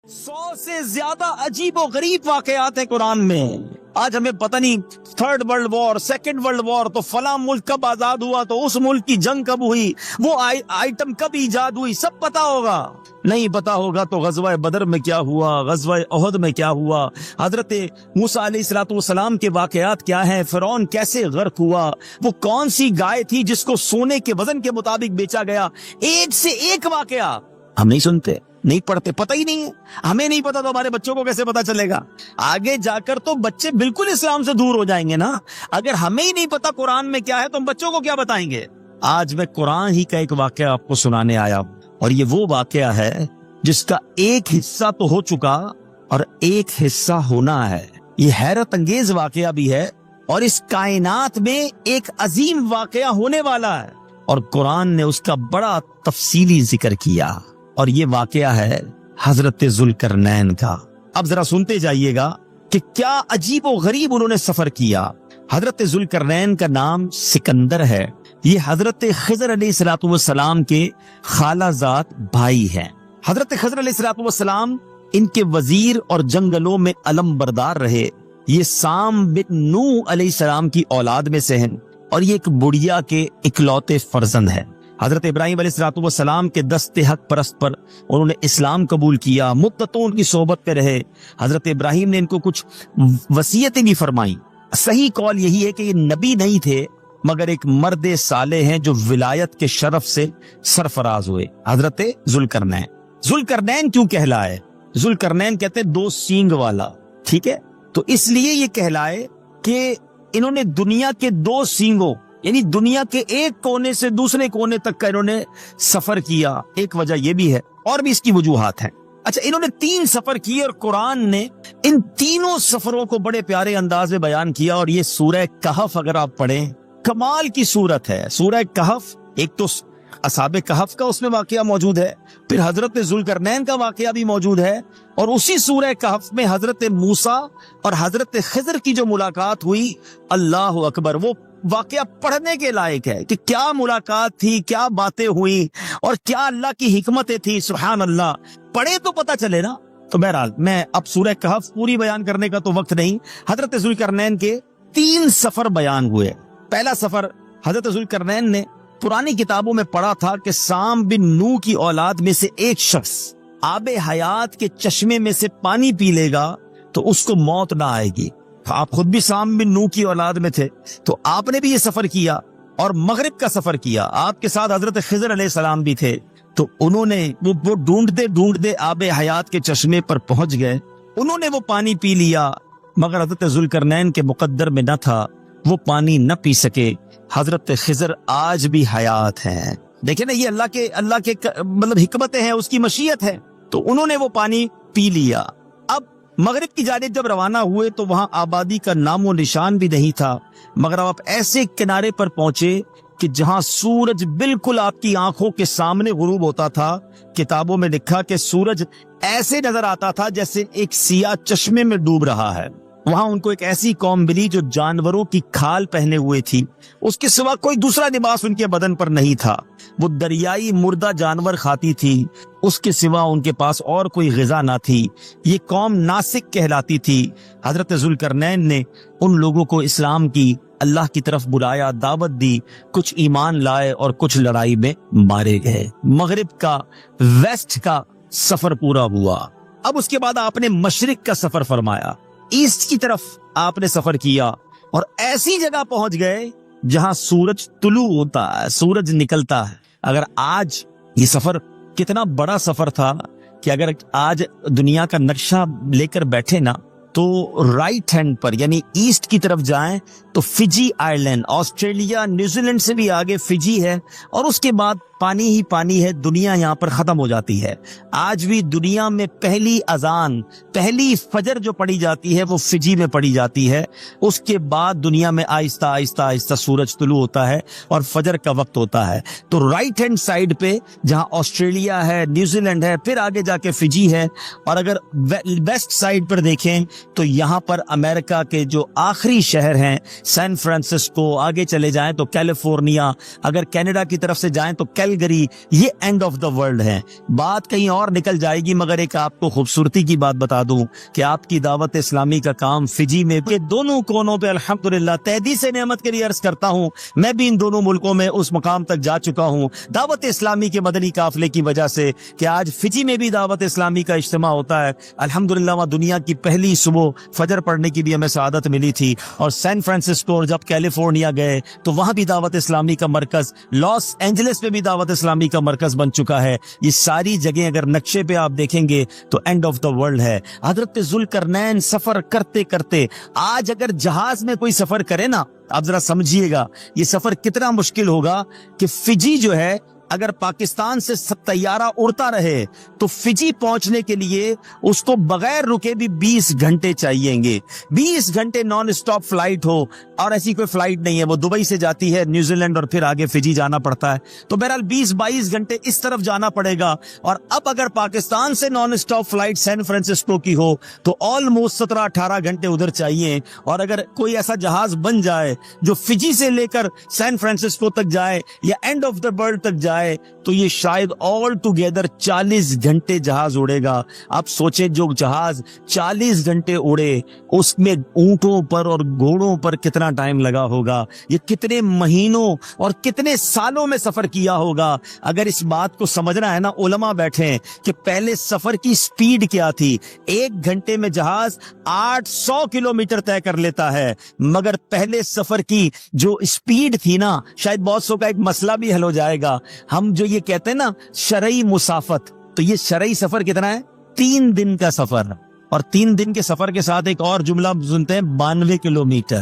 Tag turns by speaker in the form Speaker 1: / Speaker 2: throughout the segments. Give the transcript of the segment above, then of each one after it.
Speaker 1: 100 سے زیادہ عجیب و غریب واقعات ہیں قرآن میں. آج ہمیں پتہ نہیں 3rd world war 2nd world war تو فلاں ملک کب آزاد ہوا, تو اس ملک کی جنگ کب ہوئی, وہ آئٹم کب ایجاد ہوئی, سب پتا ہوگا. نہیں پتا ہوگا تو غزوہ بدر میں کیا ہوا, غزوہ احد میں کیا ہوا, حضرت موسیٰ علیہ الصلوۃ والسلام کے واقعات کیا ہیں, فرعون کیسے غرق ہوا, وہ کون سی گائے تھی جس کو سونے کے وزن کے مطابق بیچا گیا. ایک سے ایک واقعہ ہم نہیں سنتے, نہیں پڑھتے, پتہ ہی نہیں ہے. ہمیں نہیں پتا تو ہمارے بچوں کو کیسے پتا چلے گا؟ آگے جا کر تو بچے بالکل اسلام سے دور ہو جائیں گے نا. اگر ہمیں ہی نہیں پتا قرآن میں کیا ہے تو ہم بچوں کو کیا بتائیں گے؟ آج میں قرآن ہی کا ایک واقعہ آپ کو سنانے آیا ہوں, اور یہ وہ واقعہ ہے جس کا ایک حصہ تو ہو چکا اور ایک حصہ ہونا ہے. یہ حیرت انگیز واقعہ بھی ہے, اور اس کائنات میں ایک عظیم واقعہ ہونے والا ہے, اور قرآن نے اس کا بڑا تفصیلی ذکر کیا. اور یہ واقعہ ہے حضرت ذوالقرنین کا. اب ذرا سنتے جائیے گا کہ کیا عجیب و غریب انہوں نے سفر کیا. حضرت ذوالقرنین کا نام سکندر ہے. یہ حضرت خضر علیہ الصلوۃ والسلام کے خالہ زاد بھائی ہیں. حضرت خضر علیہ الصلوۃ والسلام ان کے وزیر اور جنگلوں میں علم بردار رہے. یہ سام بن نوح علیہ السلام کی اولاد میں سے ہیں, اور یہ ایک بڑھیا کے اکلوتے فرزند ہیں. حضرت ابراہیم علیہ الصلوۃ والسلام کے دست حق پرست پر انہوں نے اسلام قبول کیا, مدتوں ان کی صحبت پہ رہے. حضرت ابراہیم نے ان کو کچھ وصیتیں بھی فرمائیں. صحیح قول یہی ہے کہ یہ نبی نہیں تھے, مگر ایک مرد صالح ہیں جو ولایت کے شرف سے سرفراز ہوئے, حضرت ذوالقرنین. ذوالقرنین کیوں کہلائے؟ ذوالقرنین کہتے ہیں 2 سینگ والا, ٹھیک ہے, تو اس لیے یہ کہلائے کہ انہوں نے دنیا کے 2 سینگوں یعنی دنیا کے ایک کونے سے دوسرے کونے تک کا انہوں نے سفر کیا. ایک وجہ یہ بھی ہے, اور بھی اس کی وجوہات ہیں. اچھا, انہوں نے 3 سفر کیے, اور قرآن نے ان تینوں سفروں کو بڑے پیارے انداز میں بیان کیا. اور یہ سورہ کہف اگر آپ پڑھیں, کمال کی سورت ہے. سورہ کہف, ایک تو اصحاب کہف کا اس میں واقعہ موجود ہے, پھر حضرت ذوالقرنین کا واقعہ بھی موجود ہے, اور اسی سورہ کہف میں حضرت موسیٰ اور حضرت خضر کی جو ملاقات ہوئی, اللہ اکبر, وہ واقعہ پڑھنے کے لائق ہے کہ کیا ملاقات تھی, کیا باتیں ہوئی, اور کیا اللہ کی حکمتیں تھی. سبحان اللہ, پڑھے تو پتہ چلے نا. تو بہرحال میں اب سورہ کہف پوری بیان کرنے کا تو وقت نہیں. حضرت ذوالقرنین کے 3 سفر بیان ہوئے. پہلا سفر حضرت ذوالقرنین نے پرانی کتابوں میں پڑھا تھا کہ سام بن نوح کی اولاد میں سے ایک شخص آب حیات کے چشمے میں سے پانی پی لے گا تو اس کو موت نہ آئے گی. آپ خود بھی سام بن نوح کی اولاد میں تھے, تو آپ نے بھی یہ سفر کیا اور مغرب کا سفر کیا. آپ کے ساتھ حضرت خضر علیہ السلام بھی تھے, تو انہوں نے وہ ڈھونڈتے آب حیات کے چشمے پر پہنچ گئے. انہوں نے وہ پانی پی لیا, مگر حضرت ذوالقرنین کے مقدر میں نہ تھا, وہ پانی نہ پی سکے. حضرت خضر آج بھی حیات ہیں. دیکھیں نا, یہ اللہ کے مطلب حکمتیں ہیں, اس کی مشیت ہے. تو انہوں نے وہ پانی پی لیا. اب مغرب کی جانب جب روانہ ہوئے تو وہاں آبادی کا نام و نشان بھی نہیں تھا, مگر اب آپ ایسے کنارے پر پہنچے کہ جہاں سورج بالکل آپ کی آنکھوں کے سامنے غروب ہوتا تھا. کتابوں میں لکھا کہ سورج ایسے نظر آتا تھا جیسے ایک سیاہ چشمے میں ڈوب رہا ہے. وہاں ان کو ایک ایسی قوم ملی جو جانوروں کی کھال پہنے ہوئے تھی, اس کے سوا کوئی دوسرا لباس ان کے بدن پر نہیں تھا. وہ دریائی مردہ جانور کھاتی تھی, اس کے سوا ان کے پاس اور کوئی غذا نہ تھی. یہ قوم ناسک کہلاتی تھی. حضرت ذوالقرنین نے ان لوگوں کو اسلام کی, اللہ کی طرف بلایا, دعوت دی. کچھ ایمان لائے اور کچھ لڑائی میں مارے گئے. مغرب کا, ویسٹ کا سفر پورا ہوا. اب اس کے بعد آپ نے مشرق کا سفر فرمایا, ایسٹ کی طرف آپ نے سفر کیا, اور ایسی جگہ پہنچ گئے جہاں سورج طلوع ہوتا ہے, سورج نکلتا ہے. اگر آج یہ سفر کتنا بڑا سفر تھا کہ اگر آج دنیا کا نقشہ لے کر بیٹھے نا, تو رائٹ ہینڈ پر یعنی ایسٹ کی طرف جائیں تو فجی آئی لینڈ, آسٹریلیا, نیوزی لینڈ سے بھی آگے فجی ہے, اور اس کے بعد پانی ہی پانی ہے. دنیا یہاں پر ختم ہو جاتی ہے. آج بھی دنیا میں پہلی اذان, پہلی فجر جو پڑھی جاتی ہے وہ فجی میں پڑھی جاتی ہے. اس کے بعد دنیا میں آہستہ آہستہ آہستہ سورج طلوع ہوتا ہے اور فجر کا وقت ہوتا ہے. تو رائٹ ہینڈ سائڈ پہ جہاں آسٹریلیا ہے, نیوزی لینڈ ہے, پھر آگے جا کے فجی ہے. اور اگر ویسٹ سائڈ پر دیکھیں تو یہاں پر امریکہ کے جو آخری شہر ہیں سین فرانسسکو, آگے چلے جائیں تو کیلیفورنیا, اگر کینیڈا کی طرف سے جائیں تو کیلگری، یہ اینڈ آف دا ورلڈ ہے. بات کہیں اور نکل جائے گی، مگر ایک آپ کو خوبصورتی کی بات بتا دوں کہ آپ کی دعوت اسلامی کا کام فجی میں کے دونوں کونوں پہ الحمدللہ تہدید سے نعمت کے لیے عرض کرتا ہوں، میں بھی ان دونوں ملکوں میں اس مقام تک جا چکا ہوں دعوت اسلامی کے مدنی قافلے کی وجہ سے کہ آج فجی میں بھی دعوت اسلامی کا اجتماع ہوتا ہے. الحمدللہ وہاں دنیا کی پہلی صبح فجر پڑھنے کی بھی ہمیں سعادت ملی تھی. اور سین فرانسسکو اور جب کیلیفورنیا گئے تو وہاں بھی دعوت اسلامی کا مرکز، لاس اینجلس میں بھی دعوت اسلامی کا مرکز بن چکا ہے. یہ ساری جگہیں اگر نقشے پہ آپ دیکھیں گے تو اینڈ آف دا ورلڈ ہے. حضرت ذوالقرنین سفر کرتے کرتے، آج اگر جہاز میں کوئی سفر کرے نا، آپ ذرا سمجھیے گا یہ سفر کتنا مشکل ہوگا کہ فجی جو ہے اگر پاکستان سے طیارہ اڑتا رہے تو فجی پہنچنے کے لیے اس کو بغیر رکے بھی 20 گھنٹے چاہیے گے. 20 گھنٹے نان اسٹاپ فلائٹ ہو، اور ایسی کوئی فلائٹ نہیں ہے، وہ دبئی سے جاتی ہے نیوزی لینڈ اور پھر آگے فجی جانا پڑتا ہے. تو بہرحال 20-22 گھنٹے اس طرف جانا پڑے گا. اور اب اگر پاکستان سے non stop flight San Francisco کی ہو تو آلموسٹ 17-18 گھنٹے ادھر چاہیے. اور اگر کوئی ایسا جہاز بن جائے جو فجی سے لے کر سین فرانسسکو تک جائے یا اینڈ آف دا ورلڈ تک جائے تو یہ شاید آل ٹوگیدر 40 گھنٹے جہاز اڑے گا. آپ سوچیں جو جہاز 40 گھنٹے اڑے اس میں اونٹوں پر اور گھوڑوں پر کتنا ٹائم لگا ہوگا، یہ کتنے مہینوں اور کتنے سالوں میں سفر کیا ہوگا. اگر اس بات کو سمجھنا ہے نا، علماء بیٹھے کہ پہلے سفر کی سپیڈ کیا تھی. 1 گھنٹے میں جہاز 800 کلومیٹر طے کر لیتا ہے، مگر پہلے سفر کی جو سپیڈ تھی نا، شاید بہت سو کا ایک مسئلہ بھی حل ہو جائے گا. ہم جو یہ کہتے ہیں نا شرعی مسافت، تو یہ شرعی سفر کتنا ہے؟ 3 دن کا سفر. اور 3 دن کے سفر کے ساتھ ایک اور جملہ سنتے ہیں، 92 کلومیٹر.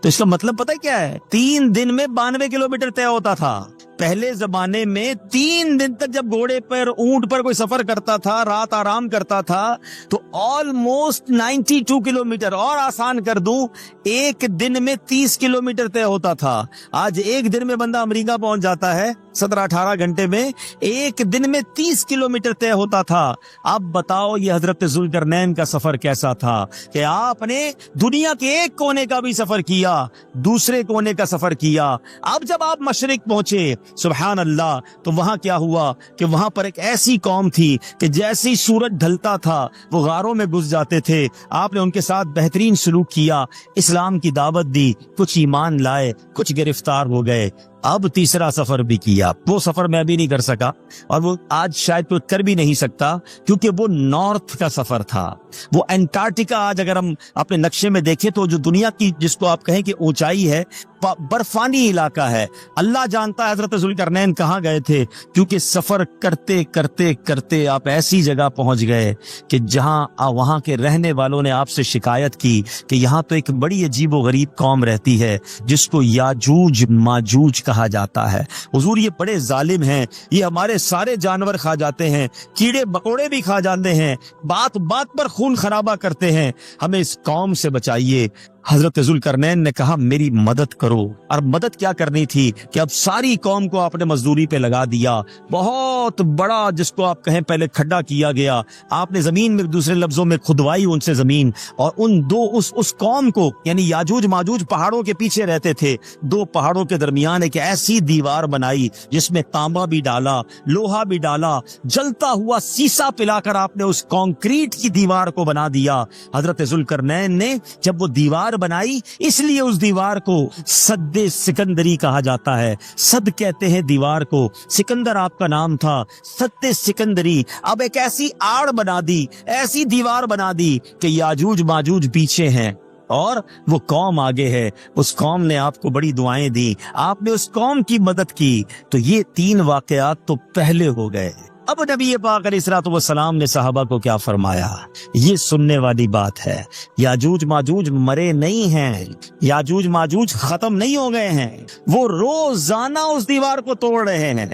Speaker 1: تو اس کا مطلب پتہ کیا ہے؟ 3 دن میں 92 کلومیٹر طے ہوتا تھا. پہلے زمانے میں 3 دن تک جب گھوڑے پر، اونٹ پر کوئی سفر کرتا تھا، رات آرام کرتا تھا، تو آلموسٹ 92 کلومیٹر. اور آسان کر دوں، 1 دن میں 30 کلومیٹر طے ہوتا تھا. آج 1 دن میں بندہ امریکہ پہنچ جاتا ہے 17-18 گھنٹے میں. 1 دن میں 30 کلومیٹر طے ہوتا تھا. اب بتاؤ یہ حضرت ذوالقرنین کا سفر کیسا تھا کہ آپ نے دنیا کے ایک کونے کا بھی سفر کیا، دوسرے کونے کا سفر کیا. اب جب آپ مشرق پہنچے، سبحان اللہ، تو وہاں کیا ہوا کہ وہاں پر ایک ایسی قوم تھی کہ جیسے ہی سورج ڈھلتا تھا وہ غاروں میں گھس جاتے تھے. آپ نے ان کے ساتھ بہترین سلوک کیا، اسلام کی دعوت دی، کچھ ایمان لائے، کچھ گرفتار ہو گئے. اب تیسرا سفر بھی کیا. وہ سفر میں بھی نہیں کر سکا، اور وہ آج شاید کوئی کر بھی نہیں سکتا، کیونکہ وہ نارتھ کا سفر تھا. وہ انٹارکٹیکا آج اگر ہم اپنے نقشے میں دیکھیں تو جو دنیا کی جس کو آپ کہیں کہ اونچائی ہے، برفانی علاقہ ہے. اللہ جانتا ہے حضرت ذوالقرنین کہاں گئے تھے، کیونکہ سفر کرتے کرتے کرتے آپ ایسی جگہ پہنچ گئے کہ جہاں وہاں کے رہنے والوں نے آپ سے شکایت کی کہ یہاں تو ایک بڑی عجیب و غریب قوم رہتی ہے جس کو یاجوج ماجوج کہا جاتا ہے. حضور یہ بڑے ظالم ہیں، یہ ہمارے سارے جانور کھا جاتے ہیں، کیڑے مکوڑے بھی کھا جاتے ہیں، بات بات پر خون خرابہ کرتے ہیں، ہمیں اس قوم سے بچائیے. حضرت ذوالقرنین نے کہا میری مدد کرو. اور مدد کیا کرنی تھی کہ اب ساری قوم کو آپ نے مزدوری پہ لگا دیا. بہت بڑا جس کو آپ کہیں پہلے کھڈا کیا گیا، آپ نے زمین میں دوسرے لفظوں میں کھدوائی ان سے زمین، اور ان دو اس قوم کو، یعنی یاجوج ماجوج پہاڑوں کے پیچھے رہتے تھے، 2 پہاڑوں کے درمیان ایک ایسی دیوار بنائی جس میں تانبا بھی ڈالا، لوہا بھی ڈالا، جلتا ہوا سیسا پلا کر آپ نے اس کانکریٹ کی دیوار کو بنا دیا. حضرت ذوالقرنین نے جب وہ دیوار بنائی، اس لیے اس دیوار کو سد سکندری کہا جاتا ہے. سد کہتے ہیں دیوار کو، سکندر آپ کا نام تھا، سد سکندری. اب ایک ایسی آڑ بنا دی، ایسی دیوار بنا دی کہ یاجوج ماجوج پیچھے ہیں اور وہ قوم آگے ہے. اس قوم نے آپ کو بڑی دعائیں دی، آپ نے اس قوم کی مدد کی. تو یہ 3 واقعات تو پہلے ہو گئے. اب نبی پاک علیہ الصلوۃ والسلام نے صحابہ کو کیا فرمایا، یہ سننے والی بات ہے. یاجوج ماجوج مرے نہیں ہیں، یاجوج ماجوج ختم نہیں ہو گئے ہیں. وہ روزانہ اس دیوار کو توڑ رہے ہیں،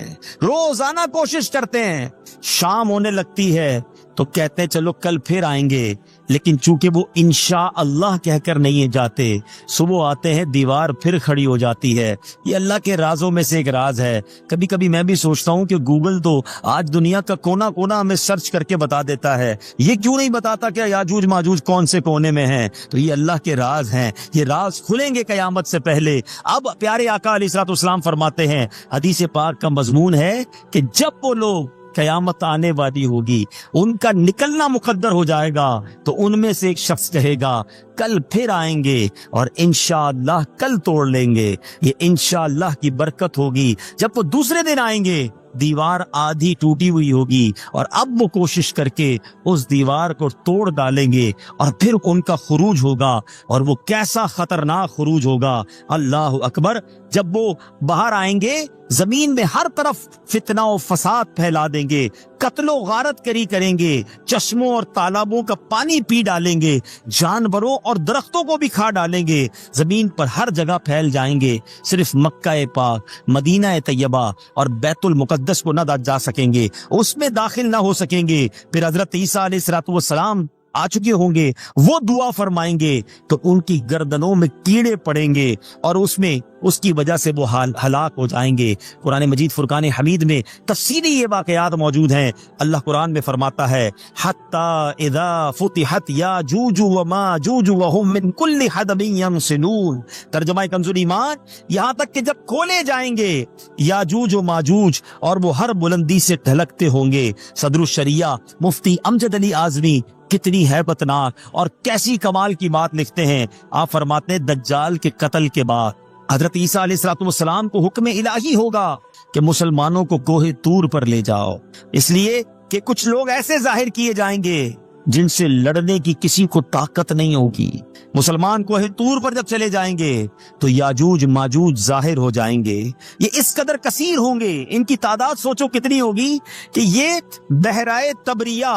Speaker 1: روزانہ کوشش کرتے ہیں. شام ہونے لگتی ہے، تو کہتے ہیں چلو کل پھر آئیں گے، لیکن چونکہ وہ انشاء اللہ کہہ کر نہیں جاتے، صبح آتے ہیں دیوار پھر کھڑی ہو جاتی ہے۔ یہ اللہ کے رازوں میں سے ایک راز ہے۔ کبھی کبھی میں بھی سوچتا ہوں کہ گوگل تو آج دنیا کا کونا کونا ہمیں سرچ کر کے بتا دیتا ہے، یہ کیوں نہیں بتاتا کہ یاجوج ماجوج کون سے کونے میں ہیں؟ تو یہ اللہ کے راز ہیں، یہ راز کھلیں گے قیامت سے پہلے۔ اب پیارے آقا علیہ الصلوۃ والسلام فرماتے ہیں، حدیث پاک کا مضمون ہے کہ جب وہ لوگ قیامت آنے والی ہوگی، ان کا نکلنا مقدر ہو جائے گا، تو ان میں سے ایک شخص کہے گا کل پھر آئیں گے اور انشاءاللہ کل توڑ لیں گے۔ یہ انشاءاللہ کی برکت ہوگی۔ جب وہ دوسرے دن آئیں گے، دیوار آدھی ٹوٹی ہوئی ہوگی، اور اب وہ کوشش کر کے اس دیوار کو توڑ ڈالیں گے، اور پھر ان کا خروج ہوگا، اور وہ کیسا خطرناک خروج ہوگا، اللہ اکبر۔ جب وہ باہر آئیں گے، زمین میں ہر طرف فتنہ و فساد پھیلا دیں گے، قتل و غارت کری کریں گے، چشموں اور تالابوں کا پانی پی ڈالیں گے، جانوروں اور درختوں کو بھی کھا ڈالیں گے، زمین پر ہر جگہ پھیل جائیں گے، صرف مکہ پاک، مدینہ طیبہ اور بیت المقدس کو نہ جا سکیں گے، اس میں داخل نہ ہو سکیں گے۔ پھر حضرت عیسیٰ علیہ الصلوۃ والسلام آ چکے ہوں گے، وہ دعا فرمائیں گے تو ان کی گردنوں میں کیڑے پڑیں گے، اور اس کی وجہ سے وہ ہلاک ہو جائیں گے۔ قرآن مجید فرقان حمید میں تفصیلی یہ واقعات موجود ہیں۔ اللہ قرآن میں فرماتا ہے حتی اذا فتحت یاجوج وماجوج وهم من کل حدب ینسلون۔ ترجمہ کنز ایمان، یہاں تک کہ جب کھولے جائیں گے یاجوج و ماجوج اور وہ ہر بلندی سے ڈھلکتے ہوں گے۔ صدر الشریعہ مفتی امجد علی اعظمی کتنی ہیبت ناک اور کیسی کمال کی بات لکھتے ہیں۔ آپ فرماتے ہیں دجال کے قتل کے بعد حضرت عیسیٰ علیہ الصلوۃ والسلام کو حکم الہی ہوگا کہ مسلمانوں کو کوہ طور پر لے جاؤ، اس لیے کہ کچھ لوگ ایسے ظاہر کیے جائیں گے جن سے لڑنے کی کسی کو طاقت نہیں ہوگی۔ مسلمان کوہ طور پر جب چلے جائیں گے تو یاجوج ماجوج ظاہر ہو جائیں گے۔ یہ اس قدر کثیر ہوں گے، ان کی تعداد سوچو کتنی ہوگی کہ یہ بحرائے تبریہ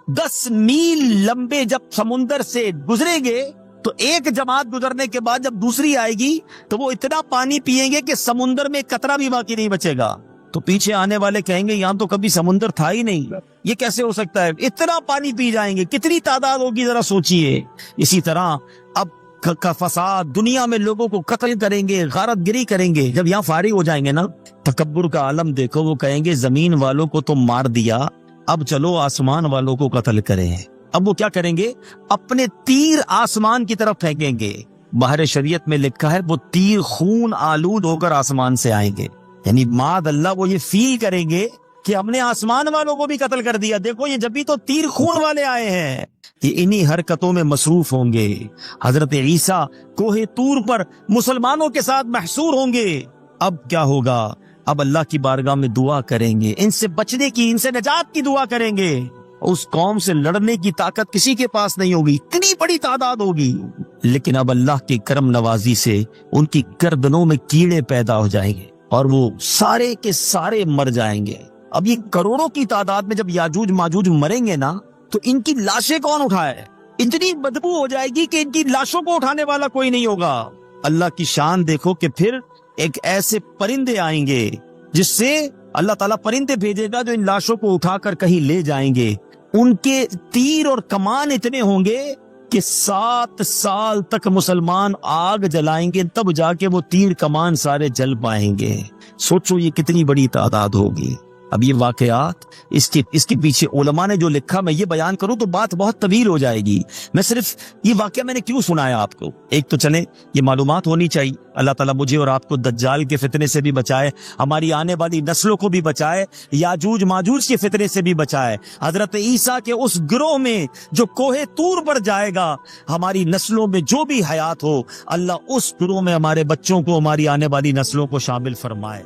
Speaker 1: 10 میل لمبے جب سمندر سے گزریں گے تو ایک جماعت گزرنے کے بعد جب دوسری آئے گی تو وہ اتنا پانی پیئیں گے کہ سمندر میں قطرہ بھی باقی نہیں بچے گا۔ تو پیچھے آنے والے کہیں گے یہاں تو کبھی سمندر تھا ہی نہیں، یہ کیسے ہو سکتا ہے؟ اتنا پانی پی جائیں گے، کتنی تعداد ہوگی ذرا سوچئے۔ اسی طرح اب کا فساد، دنیا میں لوگوں کو قتل کریں گے، غارت گری کریں گے۔ جب یہاں فارغ ہو جائیں گے نا، تکبر کا عالم دیکھو، وہ کہیں گے زمین والوں کو تو مار دیا، اب چلو آسمان والوں کو قتل کریں۔ اب وہ کیا کریں گے؟ اپنے تیر آسمان کی طرف پھینکیں گے۔ باہر شریعت میں لکھا ہے وہ تیر خون آلود ہو کر آسمان سے آئیں گے، یعنی معاذ اللہ وہ یہ فیل کریں گے کہ ہم نے آسمان والوں کو بھی قتل کر دیا، دیکھو یہ جب بھی تو تیر خون والے آئے ہیں۔ یہ انہی حرکتوں میں مصروف ہوں گے۔ حضرت عیسیٰ کوہ طور پر مسلمانوں کے ساتھ محصور ہوں گے۔ اب کیا ہوگا؟ اب اللہ کی بارگاہ میں دعا کریں گے، ان سے بچنے کی، ان سے نجات کی دعا کریں گے۔ اس قوم سے لڑنے کی طاقت کسی کے پاس نہیں ہوگی، اتنی بڑی تعداد ہوگی، لیکن اب اللہ کی کرم نوازی سے ان کی گردنوں میں کیڑے پیدا ہو جائیں گے اور وہ سارے کے سارے مر جائیں گے۔ اب یہ کروڑوں کی تعداد میں جب یاجوج ماجوج مریں گے نا تو ان کی لاشیں کون اٹھائے؟ اتنی بدبو ہو جائے گی کہ ان کی لاشوں کو اٹھانے والا کوئی نہیں ہوگا۔ اللہ کی شان دیکھو کہ پھر ایک ایسے پرندے آئیں گے جس سے اللہ تعالیٰ پرندے بھیجے گا جو ان لاشوں کو اٹھا کر کہیں لے جائیں گے۔ ان کے تیر اور کمان اتنے ہوں گے کہ 7 سال تک مسلمان آگ جلائیں گے، تب جا کے وہ تیر کمان سارے جل پائیں گے۔ سوچو یہ کتنی بڑی تعداد ہوگی۔ اب یہ واقعات اس کے پیچھے علماء نے جو لکھا، میں یہ بیان کروں تو بات بہت طویل ہو جائے گی۔ میں صرف یہ واقعہ میں نے کیوں سنایا آپ کو، ایک تو چلیں یہ معلومات ہونی چاہیے۔ اللہ تعالیٰ مجھے اور آپ کو دجال کے فتنے سے بھی بچائے، ہماری آنے والی نسلوں کو بھی بچائے، یاجوج ماجوج کے فتنے سے بھی بچائے۔ حضرت عیسیٰ کے اس گروہ میں جو کوہ طور پر جائے گا، ہماری نسلوں میں جو بھی حیات ہو، اللہ اس گروہ میں ہمارے بچوں کو، ہماری آنے والی نسلوں کو شامل فرمائے۔